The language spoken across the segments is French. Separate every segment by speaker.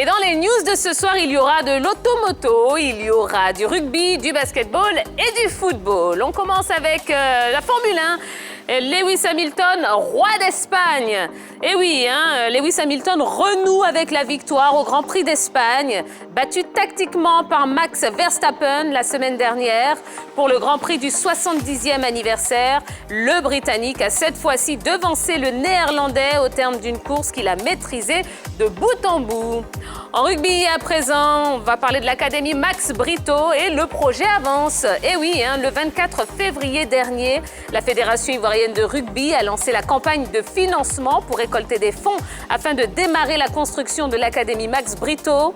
Speaker 1: Et dans les news de ce soir, il y aura de l'automoto, il y aura du rugby, du basketball et du football. On commence avec la Formule 1. Lewis Hamilton, roi d'Espagne. Et oui, Lewis Hamilton renoue avec la victoire au Grand Prix d'Espagne, battu tactiquement par Max Verstappen la semaine dernière pour le Grand Prix du 70e anniversaire. Le Britannique a cette fois-ci devancé le Néerlandais au terme d'une course qu'il a maîtrisée de bout en bout. En rugby à présent, on va parler de l'Académie Max Brito et le projet avance. Et oui, le 24 février dernier, la Fédération ivoirienne de rugby a lancé la campagne de financement pour récolter des fonds afin de démarrer la construction de l'Académie Max Brito.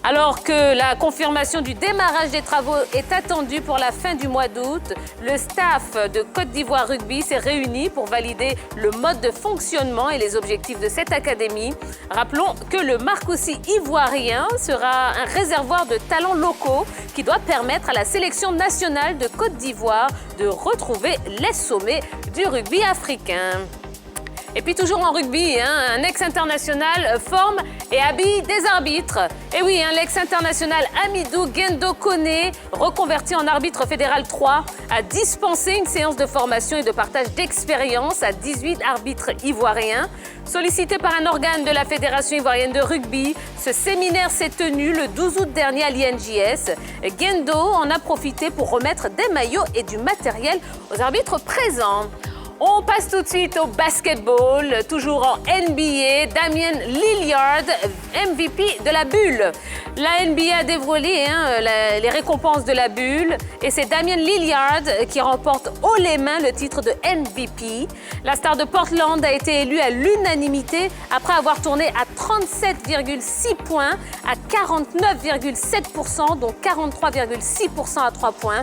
Speaker 1: Alors que la confirmation du démarrage des travaux est attendue pour la fin du mois d'août, le staff de Côte d'Ivoire Rugby s'est réuni pour valider le mode de fonctionnement et les objectifs de cette académie. Rappelons que le Marcoussis ivoirien sera un réservoir de talents locaux qui doit permettre à la sélection nationale de Côte d'Ivoire de retrouver les sommets du rugby africain. Et puis toujours en rugby, un ex-international forme et habille des arbitres. Et oui, l'ex-international Amidou Gendo Koné, reconverti en arbitre fédéral 3, a dispensé une séance de formation et de partage d'expérience à 18 arbitres ivoiriens. Sollicité par un organe de la Fédération ivoirienne de rugby, ce séminaire s'est tenu le 12 août dernier à l'INJS. Gendo en a profité pour remettre des maillots et du matériel aux arbitres présents. On passe tout de suite au basketball, toujours en NBA. Damian Lillard, MVP de la bulle. La NBA a dévoilé les récompenses de la bulle et c'est Damian Lillard qui remporte haut les mains le titre de MVP. La star de Portland a été élue à l'unanimité après avoir tourné à 37,6 points à 49,7%, dont 43,6% à 3 points.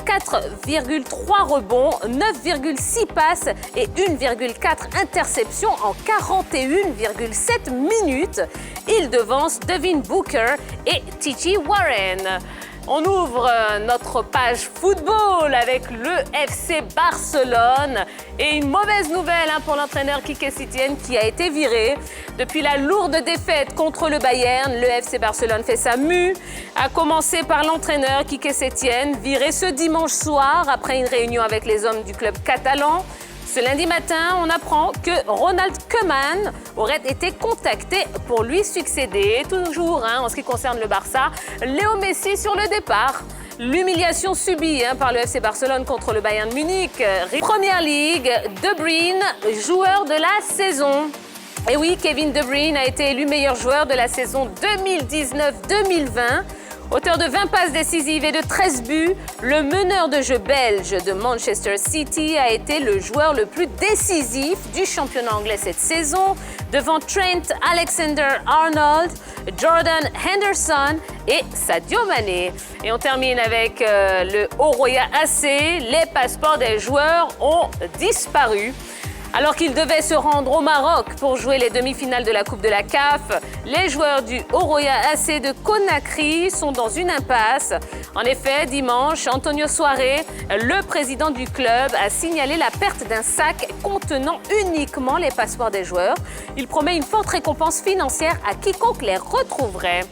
Speaker 1: 4,3 rebonds, 9,6 passes et 1,4 interceptions en 41,7 minutes. Il devance Devin Booker et T.J. Warren. On ouvre notre page football avec le FC Barcelone et une mauvaise nouvelle pour l'entraîneur Quique Sétienne qui a été viré. Depuis la lourde défaite contre le Bayern, le FC Barcelone fait sa mue, à commencer par l'entraîneur Quique Sétienne, viré ce dimanche soir après une réunion avec les hommes du club catalan. Ce lundi matin, on apprend que Ronald Koeman aurait été contacté pour lui succéder. Toujours en ce qui concerne le Barça, Léo Messi sur le départ. L'humiliation subie par le FC Barcelone contre le Bayern Munich. Première Ligue, De Bruyne, joueur de la saison. Et oui, Kevin De Bruyne a été élu meilleur joueur de la saison 2019-2020. Auteur de 20 passes décisives et de 13 buts, le meneur de jeu belge de Manchester City a été le joueur le plus décisif du championnat anglais cette saison, devant Trent Alexander-Arnold, Jordan Henderson et Sadio Mané. Et on termine avec le Oroya AC. Les passeports des joueurs ont disparu. Alors qu'ils devaient se rendre au Maroc pour jouer les demi-finales de la Coupe de la CAF, les joueurs du Oroya AC de Conakry sont dans une impasse. En effet, dimanche, Antonio Soare, le président du club, a signalé la perte d'un sac contenant uniquement les passeports des joueurs. Il promet une forte récompense financière à quiconque les retrouverait.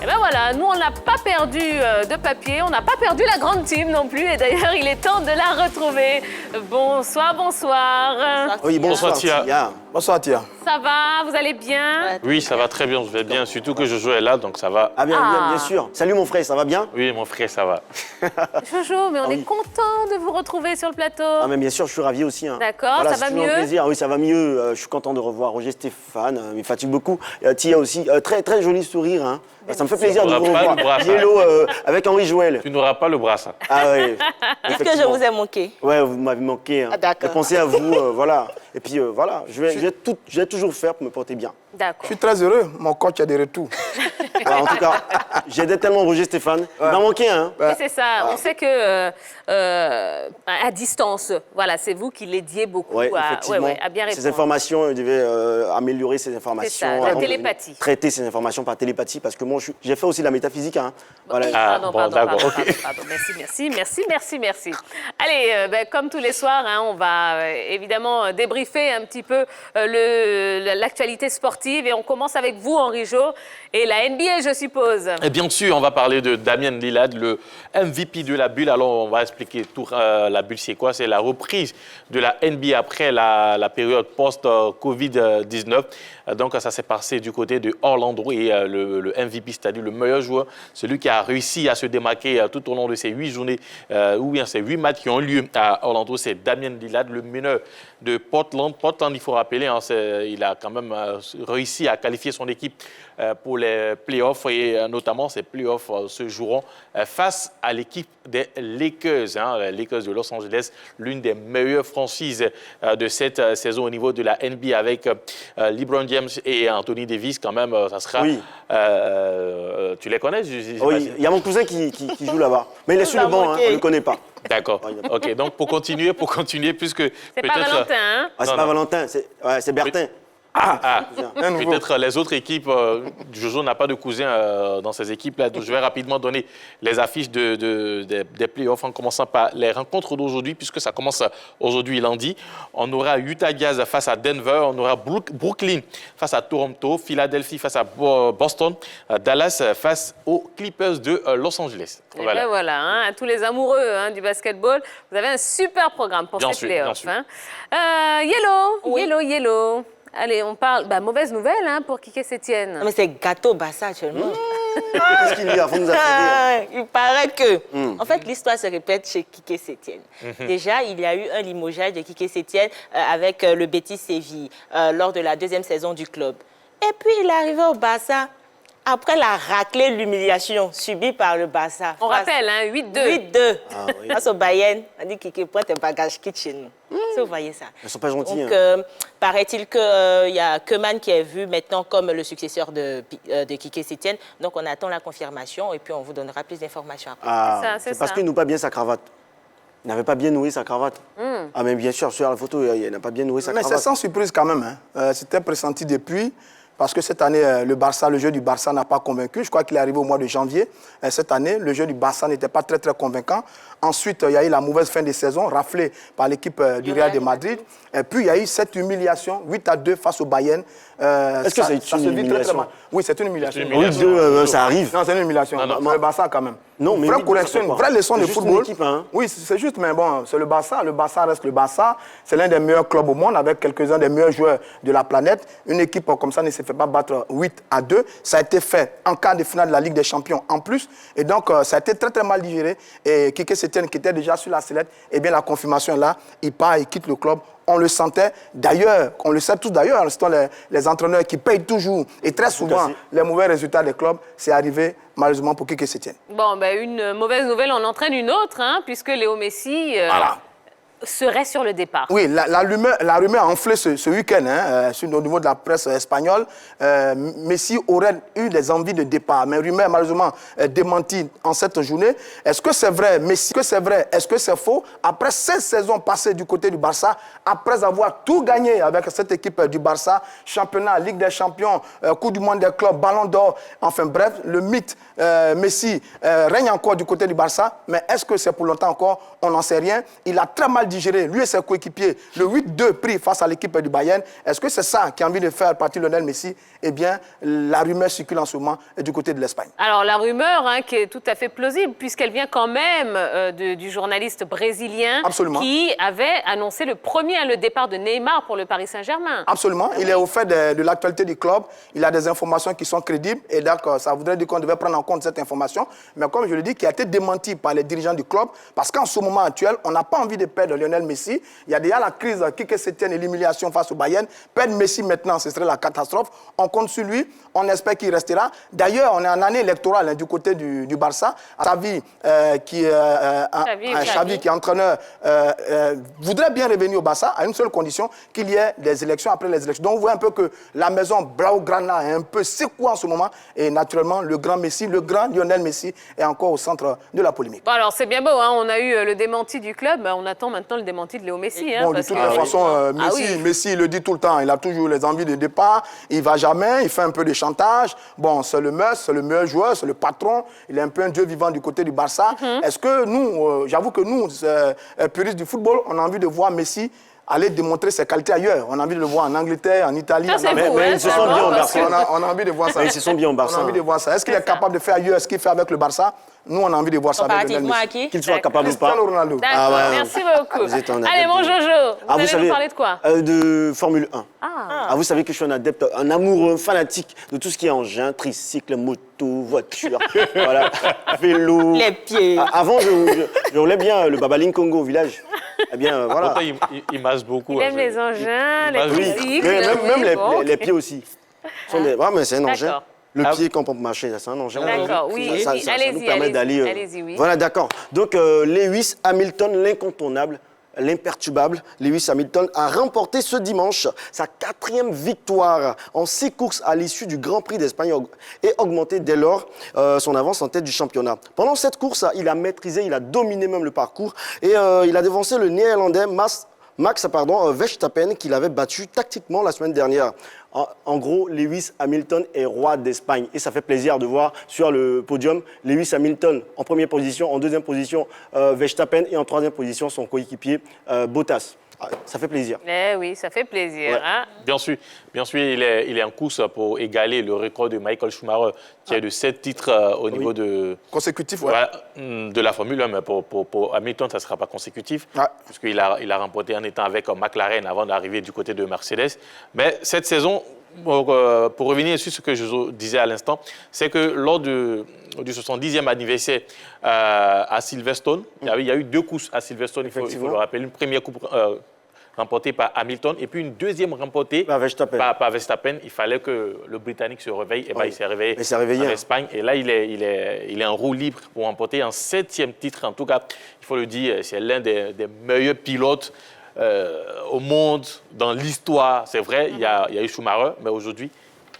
Speaker 1: Et bien voilà, nous on n'a pas perdu de papier, on n'a pas perdu la grande team non plus. Et d'ailleurs, il est temps de la retrouver. Bonsoir, bonsoir.
Speaker 2: Oui, bonsoir Tia. Bonsoir Tia.
Speaker 1: Ça va, vous allez bien?
Speaker 3: Oui, ça va très bien, je vais bien. Surtout que je jouais là, donc ça va.
Speaker 2: Ah bien sûr. Salut mon frère, ça va bien?
Speaker 3: Oui, mon frère, ça va.
Speaker 1: Jojo, mais on est content de vous retrouver sur le plateau.
Speaker 2: Ah mais bien sûr, je suis ravi aussi.
Speaker 1: D'accord,
Speaker 2: voilà,
Speaker 1: ça va
Speaker 2: mieux? Plaisir. Oui, ça va mieux. Je suis content de revoir Roger Stéphane, il fatigue beaucoup. Tia aussi, très très joli sourire. Ça me fait plaisir de vous revoir. Yellow avec Henri Joël.
Speaker 3: Tu n'auras pas le bras, ça.
Speaker 2: Ah oui.
Speaker 4: Est-ce que je vous ai manqué?
Speaker 2: Ouais, vous m'avez manqué.
Speaker 4: Ah, d'accord.
Speaker 2: Pensez à vous, voilà. Et puis voilà, je vais toujours faire pour me porter bien.
Speaker 1: D'accord.
Speaker 5: Je suis très heureux, mon coach a des retours.
Speaker 2: En tout cas, j'aidais tellement Roger Stéphane. Il m'a manqué,
Speaker 1: Oui, c'est ça. On sait que à distance, voilà, c'est vous qui l'aidiez beaucoup à bien répondre.
Speaker 2: Ces informations, il devait améliorer ces informations.
Speaker 1: C'est ça, la télépathie.
Speaker 2: Traiter ces informations par télépathie, parce que moi, j'ai fait aussi de la métaphysique. Voilà.
Speaker 1: Pardon. Merci. Allez, comme tous les soirs, on va évidemment débriefer débriefer un petit peu l'actualité sportive. Et on commence avec vous, Henri Jo, et la NBA, je suppose.
Speaker 3: Et bien sûr, on va parler de Damian Lillard, le MVP de la bulle. Alors, on va expliquer tout la bulle, c'est quoi? C'est la reprise de la NBA après la période post-Covid-19. Donc, ça s'est passé du côté de Orlando et le MVP, c'est-à-dire le meilleur joueur, celui qui a réussi à se démarquer tout au long de ces 8 journées, ou bien ces 8 matchs qui ont lieu à Orlando, c'est Damian Lillard, le meneur de Portland. Portland, il faut rappeler, hein, il a quand même réussi à qualifier son équipe pour les playoffs et notamment ces playoffs se joueront face à l'équipe des Lakers, les Lakers de Los Angeles, l'une des meilleures franchises de cette saison au niveau de la NBA avec LeBron James et Anthony Davis. Quand même, ça sera...
Speaker 2: Oui.
Speaker 3: Tu les connais?
Speaker 2: Oui, il y a mon cousin qui joue là-bas. Mais il est sur le banc, on ne le connaît pas.
Speaker 3: D'accord. OK, donc pour continuer, puisque
Speaker 1: c'est pas Valentin, hein?
Speaker 2: Ah, c'est pas Valentin, c'est Bertin.
Speaker 3: Peut-être les autres équipes, Jojo n'a pas de cousin dans ces équipes-là, donc je vais rapidement donner les affiches des playoffs en commençant par les rencontres d'aujourd'hui, puisque ça commence aujourd'hui lundi. On aura Utah Jazz face à Denver, on aura Brooklyn face à Toronto, Philadelphie face à Boston, Dallas face aux Clippers de Los Angeles.
Speaker 1: Voilà, hein, à tous les amoureux du basketball, vous avez un super programme pour ces playoffs. Hein. Yellow. Allez, on parle. Mauvaise nouvelle pour Kike Sétienne.
Speaker 4: Mais c'est gâteau Barça actuellement.
Speaker 2: Qu'est-ce qu'il y a? Faut nous affaire.
Speaker 4: Il paraît que. En fait, l'histoire se répète chez Kike Sétienne. Déjà, il y a eu un limogeage de Kike Sétienne avec le Betis Séville lors de la 2e saison du club. Et puis, il est arrivé au Barça après la raclée, l'humiliation subie par le Barça.
Speaker 1: On rappelle, 8-2.
Speaker 4: 8-2. Face au Bayern, on dit Kike, prends tes bagages, quitte chez nous. Si vous voyez ça.
Speaker 2: Ils ne sont pas gentils.
Speaker 4: Donc, paraît-il qu'il y a Keman qui est vu maintenant comme le successeur de Kike Sétienne. Donc, on attend la confirmation et puis on vous donnera plus d'informations après.
Speaker 2: C'est parce qu'il ne noue pas bien sa cravate. Il n'avait pas bien noué sa cravate. Ah, mais bien sûr, sur la photo, il n'a pas bien noué sa cravate.
Speaker 5: Mais c'est sans surprise quand même. C'était pressenti depuis. Parce que cette année, le jeu du Barça n'a pas convaincu. Je crois qu'il est arrivé au mois de janvier. Cette année, le jeu du Barça n'était pas très, très convaincant. Ensuite, il y a eu la mauvaise fin de saison, raflée par l'équipe du Real de Madrid. Et puis, il y a eu cette humiliation, 8-2 face au Bayern.
Speaker 2: Est-ce que c'est une humiliation?
Speaker 5: Oui, c'est une humiliation.
Speaker 2: 8-2, ça arrive.
Speaker 5: Non, c'est une humiliation. Pour le Barça, quand même.
Speaker 2: Non, mais
Speaker 5: vraie correction, une vraie leçon de football.
Speaker 2: Équipe, hein.
Speaker 5: Oui, c'est juste, mais bon, c'est le Barça. Le Barça reste le Barça. C'est l'un des meilleurs clubs au monde, avec quelques-uns des meilleurs joueurs de la planète. Une équipe comme ça ne se fait pas battre 8-2. Ça a été fait en quart de finale de la Ligue des Champions en plus. Et donc, ça a été très, très mal digéré. Et Kike Sétienne, qui était déjà sur la sellette, eh bien, la confirmation est là. Il part, il quitte le club. On le sentait. D'ailleurs, on le sait tous d'ailleurs, les entraîneurs qui payent toujours et très souvent les mauvais résultats des clubs, c'est arrivé malheureusement pour Kike Sétienne.
Speaker 1: Bon, une mauvaise nouvelle en entraîne une autre, puisque Léo Messi serait sur le départ.
Speaker 5: Oui, la rumeur a enflé ce week-end au niveau de la presse espagnole. Messi aurait eu des envies de départ, mais rumeur malheureusement démentie en cette journée. Est-ce que c'est vrai, Messi? Est-ce que c'est vrai? Est-ce que c'est faux? Après 16 saisons passées du côté du Barça, après avoir tout gagné avec cette équipe du Barça, championnat, Ligue des Champions, Coupe du Monde des clubs, Ballon d'Or, enfin bref, le mythe Messi règne encore du côté du Barça, mais est-ce que c'est pour longtemps encore? On n'en sait rien. Il a très mal digéré, lui et ses coéquipiers, le 8-2 pris face à l'équipe du Bayern. Est-ce que c'est ça qui a envie de faire partir Lionel Messi? Eh bien, la rumeur circule en ce moment du côté de l'Espagne.
Speaker 1: Alors, la rumeur, qui est tout à fait plausible, puisqu'elle vient quand même du journaliste brésilien qui avait annoncé le départ de Neymar pour le Paris Saint-Germain.
Speaker 5: Absolument. Il est au fait de l'actualité du club. Il a des informations qui sont crédibles. Et donc, ça voudrait dire qu'on devait prendre en compte cette information. Mais comme je le dis, qui a été démenti par les dirigeants du club, parce qu'en ce moment actuel, on n'a pas envie de perdre Lionel Messi. Il y a déjà la crise Kike Sétienne et l'humiliation face au Bayern. Perdre Messi maintenant, ce serait la catastrophe. On compte sur lui. On espère qu'il restera. D'ailleurs, on est en année électorale du côté du Barça. Xavi, qui est entraîneur, voudrait bien revenir au Barça à une seule condition, qu'il y ait des élections après les élections. Donc, vous voyez un peu que la maison Blaugrana est un peu secouée en ce moment. Et naturellement, le grand Messi, le grand Lionel Messi est encore au centre de la polémique.
Speaker 1: Bon, alors, c'est bien beau. On a eu le démenti du club. On attend maintenant le démenti de Léo Messi.
Speaker 5: Bon, de toute façon, Messi, il le dit tout le temps. Il a toujours les envies de départ. Il ne va jamais. Il fait un peu de chantage. Bon, c'est le must, c'est le meilleur joueur, c'est le patron. Il est un peu un dieu vivant du côté du Barça. Est-ce que nous, j'avoue que nous, puristes du football, on a envie de voir Messi aller démontrer ses qualités ailleurs. On a envie de le voir en Angleterre, en Italie.
Speaker 2: Mais ils se sont bien au Barça.
Speaker 5: On a envie de voir ça.
Speaker 2: Ils se sont bien au Barça.
Speaker 5: On a envie de voir ça. Est-ce qu'il est capable de faire ailleurs ce qu'il fait avec le Barça? Nous, on a envie de voir ça avec Lionel
Speaker 4: Comparativement à
Speaker 5: Messi.
Speaker 4: qui?
Speaker 2: Qu'il soit capable ou pas.
Speaker 5: Cristiano Ronaldo.
Speaker 1: D'accord,
Speaker 2: ouais.
Speaker 1: merci beaucoup.
Speaker 2: Vous êtes un
Speaker 1: Allez, mon
Speaker 2: adepte.
Speaker 1: Jojo, vous allez nous parler de quoi?
Speaker 2: De Formule 1.
Speaker 1: Ah.
Speaker 2: Vous savez que je suis un adepte, un amoureux fanatique de tout ce qui est engin, tricycle, moto, voiture, voilà, vélo.
Speaker 4: Les pieds.
Speaker 2: Avant, je roulais bien le Babaling Congo au village. Eh bien, voilà.
Speaker 3: Pourtant, il masse beaucoup.
Speaker 1: Il aime les engins, les
Speaker 2: Oui,
Speaker 1: tricycles.
Speaker 2: mais même
Speaker 1: bon,
Speaker 2: les pieds aussi. Mais c'est un engin.
Speaker 1: D'accord.
Speaker 2: Le pied quand on peut marcher, c'est un engin.
Speaker 1: D'accord, oui.
Speaker 2: Ça
Speaker 1: Allez-y,
Speaker 2: nous permet d'aller.
Speaker 1: allez-y, oui.
Speaker 2: Voilà, d'accord. Donc, Lewis Hamilton, l'incontournable, l'imperturbable, Lewis Hamilton a remporté ce dimanche sa 4e victoire en 6 courses à l'issue du Grand Prix d'Espagne et augmenté dès lors son avance en tête du championnat. Pendant cette course, il a maîtrisé, il a dominé même le parcours et il a devancé le Néerlandais Max Verstappen qu'il avait battu tactiquement la semaine dernière. En gros, Lewis Hamilton est roi d'Espagne et ça fait plaisir de voir sur le podium Lewis Hamilton en première position, en deuxième position Verstappen et en troisième position son coéquipier Bottas. Ça fait plaisir.
Speaker 1: Eh oui, ça fait plaisir.
Speaker 2: Ouais.
Speaker 1: Hein?
Speaker 3: Bien sûr, il est en course pour égaler le record de Michael Schumacher, qui est de 7 titres au niveau de...
Speaker 5: Consécutif, ouais.
Speaker 3: Voilà, de la Formule 1, mais pour Hamilton, ça ne sera pas consécutif, puisqu'il a remporté en étant avec McLaren avant d'arriver du côté de Mercedes. Mais cette saison, pour revenir sur ce que je disais à l'instant, c'est que lors du 70e anniversaire à Silverstone, il y a eu 2 courses à Silverstone, il faut le rappeler. Une première coupe remportée par Hamilton et puis une deuxième remportée par Verstappen. Il fallait que le Britannique se réveille. Et il s'est réveillé en Espagne. Et là, il est en roue libre pour remporter un 7e titre. En tout cas, il faut le dire, c'est l'un des meilleurs pilotes au monde, dans l'histoire. C'est vrai, il y a eu Schumacher, mais aujourd'hui,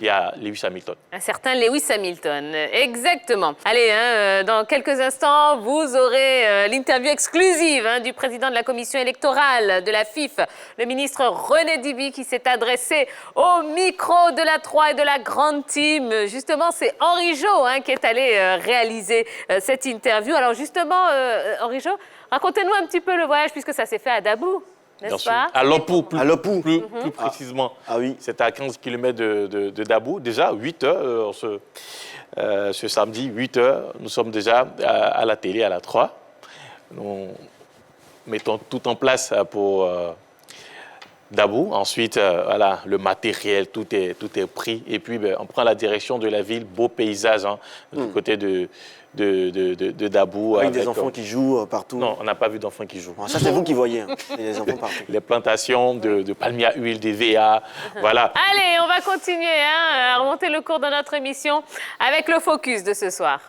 Speaker 3: il y a Lewis Hamilton.
Speaker 1: Un certain Lewis Hamilton, exactement. Allez, dans quelques instants, vous aurez l'interview exclusive du président de la commission électorale de la FIF, le ministre René Diby, qui s'est adressé au micro de la 3 et de la grande team. Justement, c'est Henri Jo qui est allé réaliser cette interview. Alors justement, Henri Jo, racontez-nous un petit peu le voyage, puisque ça s'est fait à Dabou. N'est-ce pas?
Speaker 3: À Lopou, plus précisément.
Speaker 2: Oui.
Speaker 3: C'était à 15 km de Dabou. Déjà, 8 heures, ce samedi, 8 heures, nous sommes déjà à la télé, à la 3. Nous mettons tout en place pour Dabou. Ensuite, voilà, le matériel, tout est pris. Et puis, on prend la direction de la ville, beau paysage du côté de Dabou.
Speaker 2: Avec des enfants qui jouent partout.
Speaker 3: Non, on n'a pas vu d'enfants qui jouent.
Speaker 2: Ça, c'est vous qui voyez. Il y a des enfants partout.
Speaker 3: Les plantations de palmiers à huile, des VA, voilà.
Speaker 1: Allez, on va continuer à remonter le cours de notre émission avec le focus de ce soir.